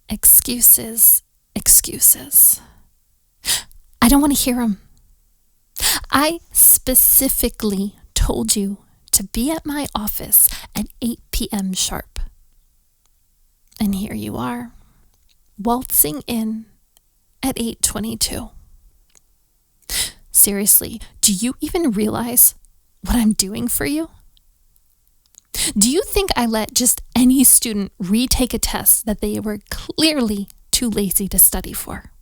Excuses, excuses. I don't want to hear them. I specifically told you to be at my office at 8 p.m. sharp. And here you are, waltzing in at 8:22. Seriously, do you even realize what I'm doing for you? Do you think I let just any student retake a test that they were clearly too lazy to study for?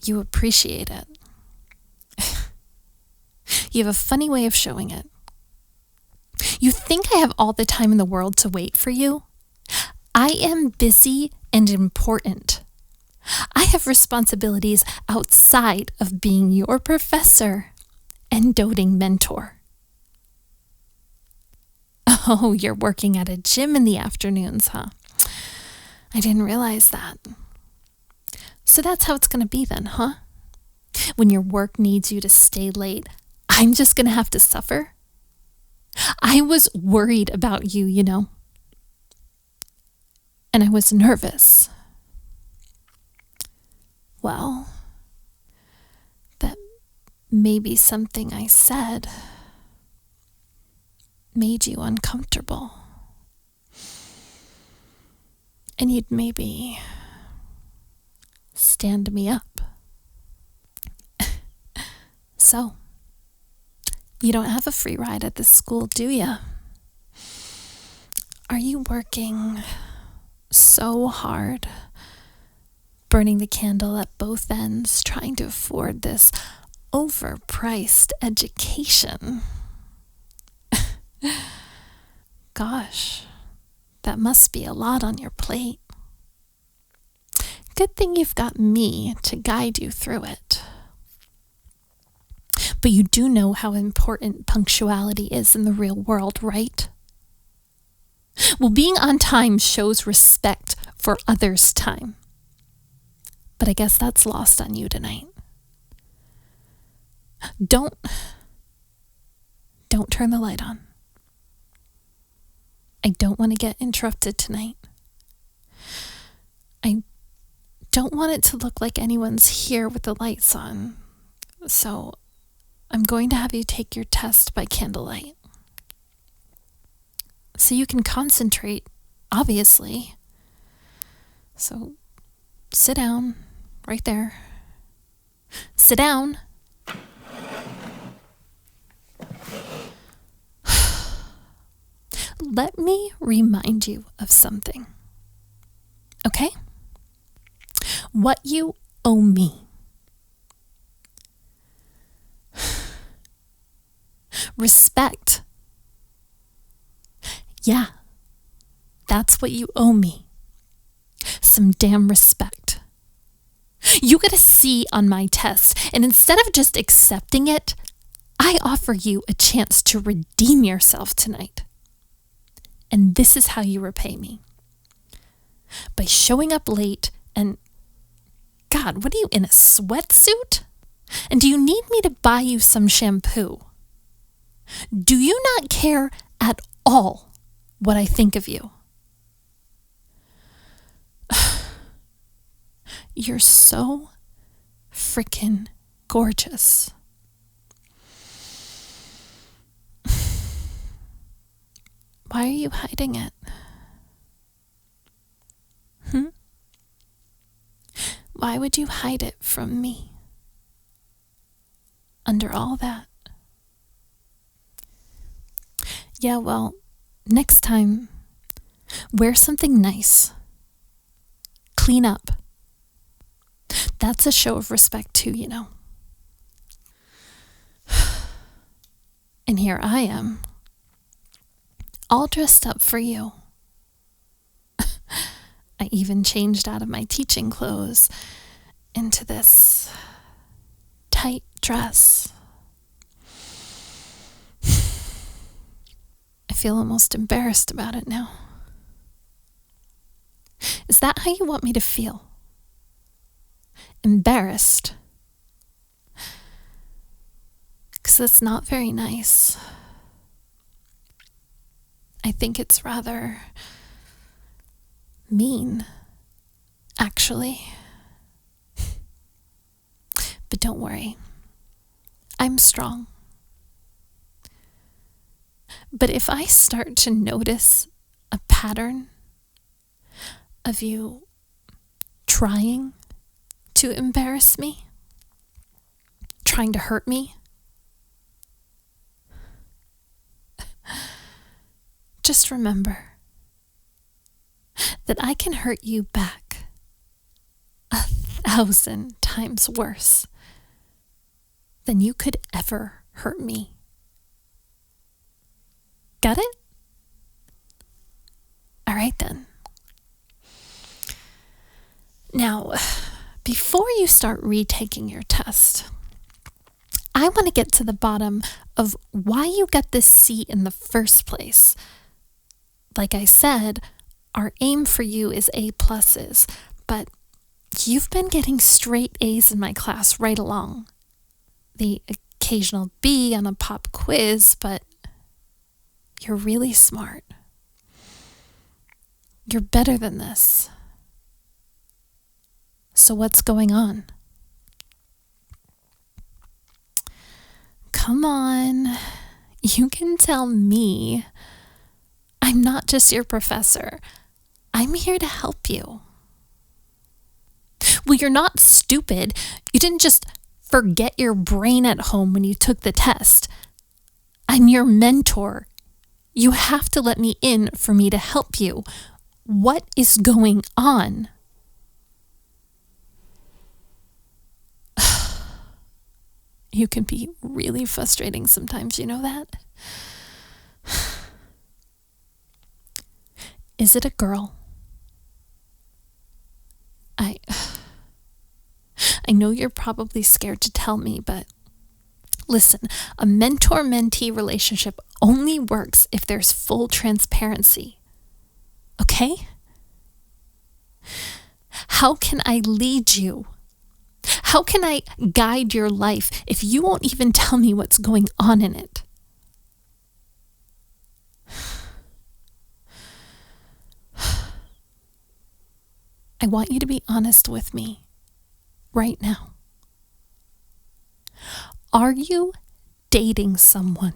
You appreciate it. You have a funny way of showing it. You think I have all the time in the world to wait for you? I am busy and important. I have responsibilities outside of being your professor and doting mentor. Oh, you're working at a gym in the afternoons, huh? I didn't realize that. So that's how it's going to be then, huh? When your work needs you to stay late, I'm just going to have to suffer? I was worried about you, you know. And I was nervous. Well, that maybe something I said made you uncomfortable. And you'd maybe stand me up. So, you don't have a free ride at this school, do you? Are you working so hard, burning the candle at both ends, trying to afford this overpriced education? Gosh, that must be a lot on your plate. Good thing you've got me to guide you through it. But you do know how important punctuality is in the real world, right? Well, being on time shows respect for others' time. But I guess that's lost on you tonight. Don't turn the light on. I don't want to get interrupted tonight. I don't want it to look like anyone's here with the lights on. So I'm going to have you take your test by candlelight. So you can concentrate, obviously. So sit down, right there. Sit down. Let me remind you of something. Okay? What you owe me. Respect. Yeah, that's what you owe me. Some damn respect. You got a C on my test, and instead of just accepting it, I offer you a chance to redeem yourself tonight. And this is how you repay me. By showing up late and, God, what are you, in a sweatsuit? And do you need me to buy you some shampoo? Do you not care at all what I think of you? You're so freaking gorgeous. Why are you hiding it? Why would you hide it from me? Under all that? Yeah, well, next time, wear something nice. Clean up. That's a show of respect too, you know. And here I am, all dressed up for you. I even changed out of my teaching clothes into this tight dress. I feel almost embarrassed about it now. Is that how you want me to feel? Embarrassed? Because that's not very nice. I think it's rather mean, actually. But don't worry, I'm strong. But if I start to notice a pattern of you trying to embarrass me, trying to hurt me, just remember that I can hurt you back 1,000 times worse than you could ever hurt me. Got it? All right then. Now, before you start retaking your test, I want to get to the bottom of why you got this C in the first place. Like I said, our aim for you is A pluses, but you've been getting straight A's in my class right along. The occasional B on a pop quiz, but you're really smart. You're better than this. So what's going on? Come on, you can tell me. I'm not just your professor. I'm here to help you. Well, you're not stupid. You didn't just forget your brain at home when you took the test. I'm your mentor. You have to let me in for me to help you. What is going on? You can be really frustrating sometimes, you know that? Is it a girl? I know you're probably scared to tell me, but listen, a mentor-mentee relationship only works if there's full transparency. Okay? How can I lead you? How can I guide your life if you won't even tell me what's going on in it? I want you to be honest with me right now. Are you dating someone?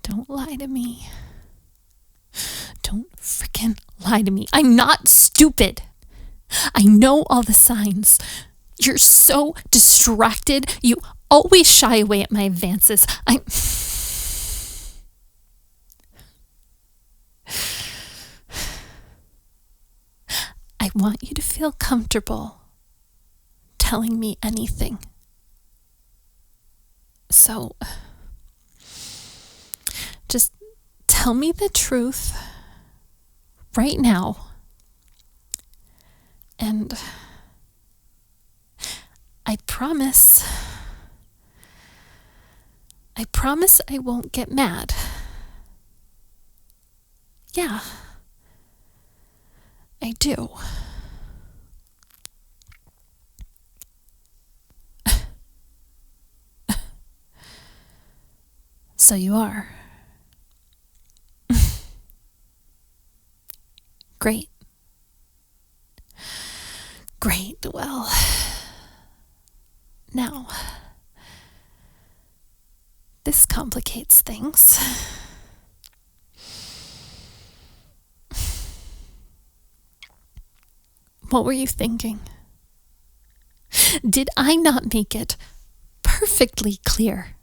Don't lie to me. Don't freaking lie to me. I'm not stupid. I know all the signs. You're so distracted. You always shy away at my advances. I want you to feel comfortable telling me anything. So, just tell me the truth right now. And I promise I won't get mad. Yeah, I do. So you are. Great. Great. Well, now, this complicates things. What were you thinking? Did I not make it perfectly clear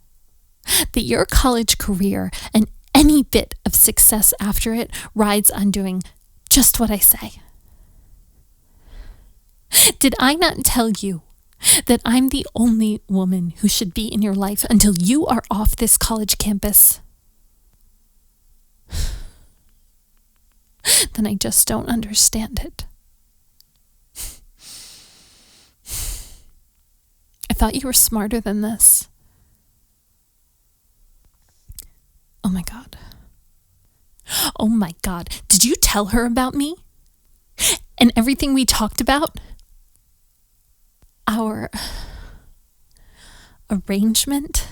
that your college career and any bit of success after it rides on doing just what I say? Did I not tell you that I'm the only woman who should be in your life until you are off this college campus? Then I just don't understand it. I thought you were smarter than this. Oh my God. Oh my God. Did you tell her about me? And everything we talked about? Our arrangement?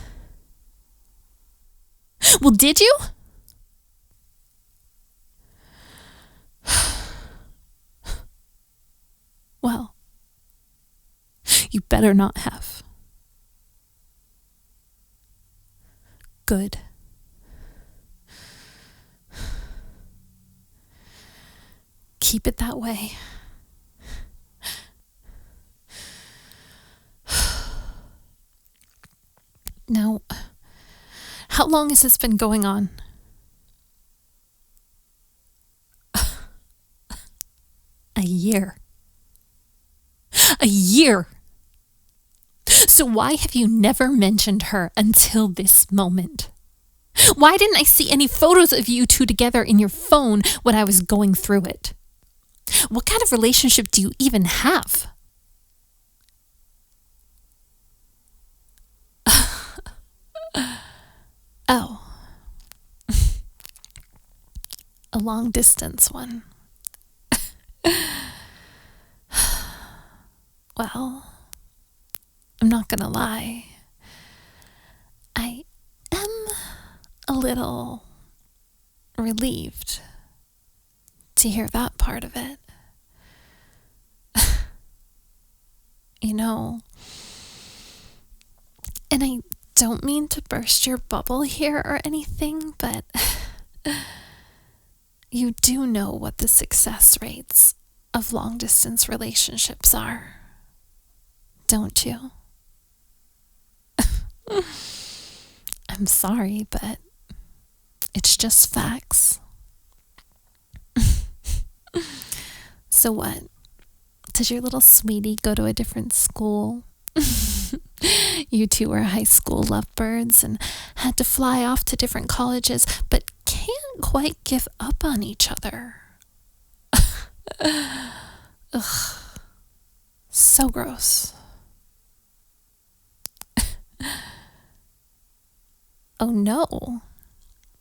Well, did you? better not have. Good. Keep it that way. Now, how long has this been going on? A year. A year! So why have you never mentioned her until this moment? Why didn't I see any photos of you two together in your phone when I was going through it? What kind of relationship do you even have? Oh. A long distance one. Well, I'm not gonna lie. I am a little relieved to hear that part of it. You know, and I don't mean to burst your bubble here or anything, but you do know what the success rates of long distance relationships are, don't you? I'm sorry, but it's just facts. So what? Did your little sweetie go to a different school? You two were high school lovebirds and had to fly off to different colleges, but can't quite give up on each other. Ugh. So gross. Oh no,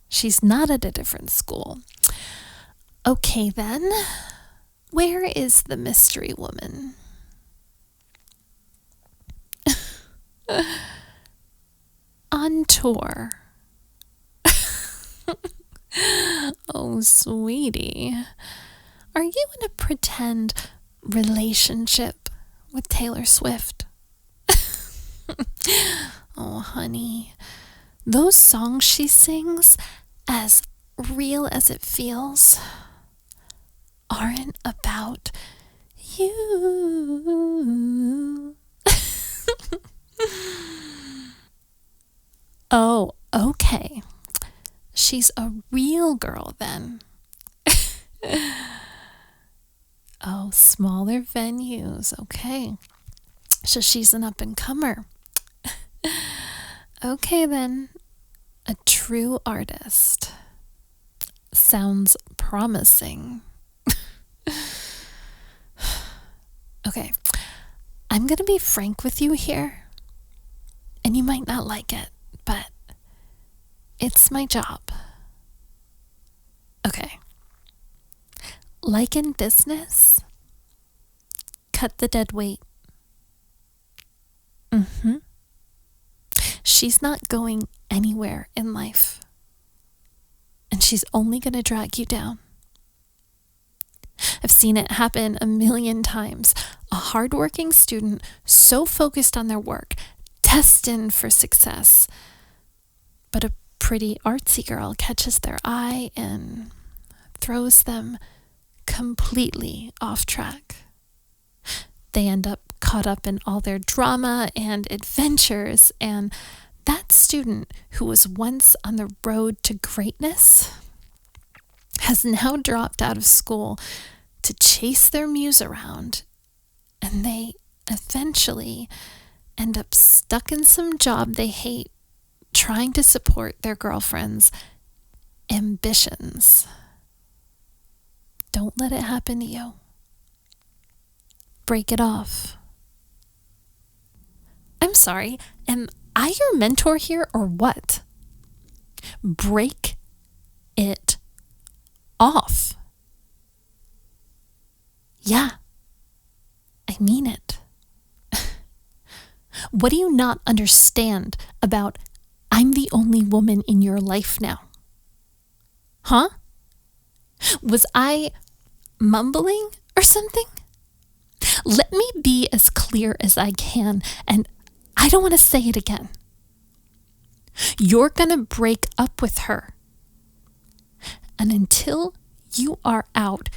she's not at a different school. Okay then, where is the mystery woman? On tour. Oh, sweetie, are you in a pretend relationship with Taylor Swift? Oh, honey, those songs she sings, as real as it feels, aren't about you. Oh, okay. She's a real girl then. Oh, smaller venues. Okay. So she's an up-and-comer. Okay then. A true artist. Sounds promising. Okay. I'm gonna be frank with you here. And you might not like it, but it's my job. Okay. Like in business, cut the dead weight. She's not going anywhere in life. And she's only going to drag you down. I've seen it happen a million times. A hardworking student so focused on their work, destined for success, but a pretty artsy girl catches their eye and throws them completely off track. They end up caught up in all their drama and adventures, and that student who was once on the road to greatness has now dropped out of school to chase their muse around, and they eventually end up stuck in some job they hate, trying to support their girlfriend's ambitions. Don't let it happen to you. Break it off. I'm sorry, am I your mentor here or what? Break it off. Yeah, I mean it. What do you not understand about I'm the only woman in your life now? Huh? Was I mumbling or something? Let me be as clear as I can, and I don't want to say it again. You're going to break up with her. And until you are out,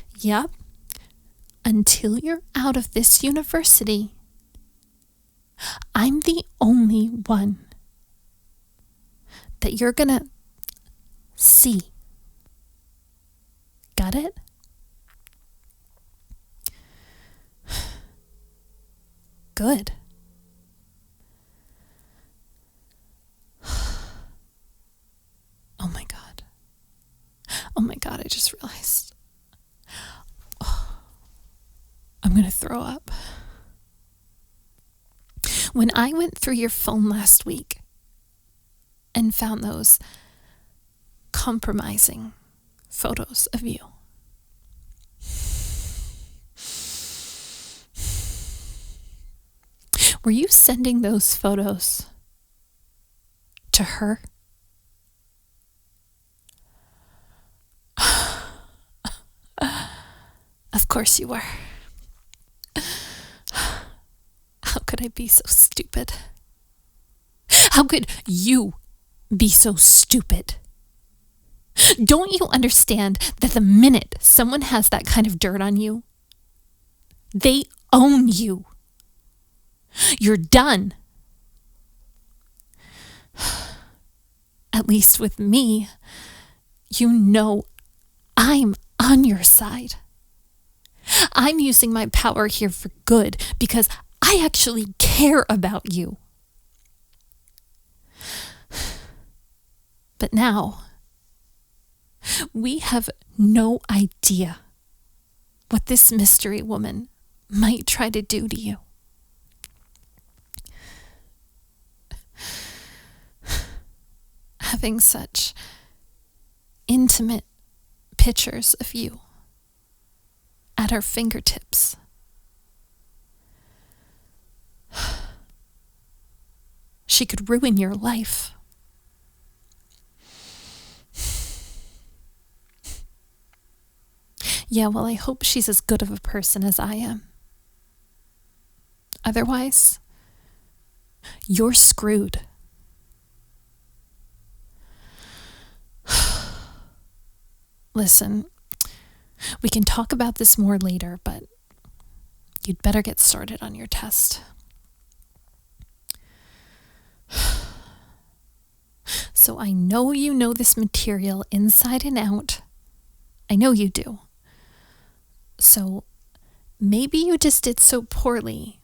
until you're out of this university, I'm the only one that you're going to see. Got it? Good. Oh my God. Oh my God, I just realized. I'm going to throw up. When I went through your phone last week and found those compromising photos of you, were you sending those photos to her? Of course you were. How could I be so stupid? How could you be so stupid? Don't you understand that the minute someone has that kind of dirt on you, they own you? You're done. At least with me, you know I'm on your side. I'm using my power here for good because I actually care about you. But now, we have no idea what this mystery woman might try to do to you. Having such intimate pictures of you at her fingertips. She could ruin your life. Yeah, well, I hope she's as good of a person as I am. Otherwise, you're screwed. Listen, we can talk about this more later, but you'd better get started on your test. So I know you know this material inside and out. I know you do. So maybe you just did so poorly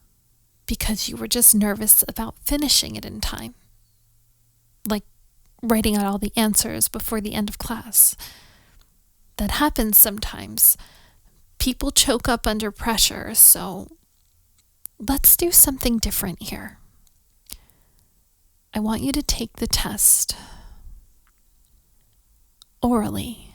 because you were just nervous about finishing it in time. Like writing out all the answers before the end of class. That happens sometimes. People choke up under pressure, so let's do something different here. I want you to take the test orally.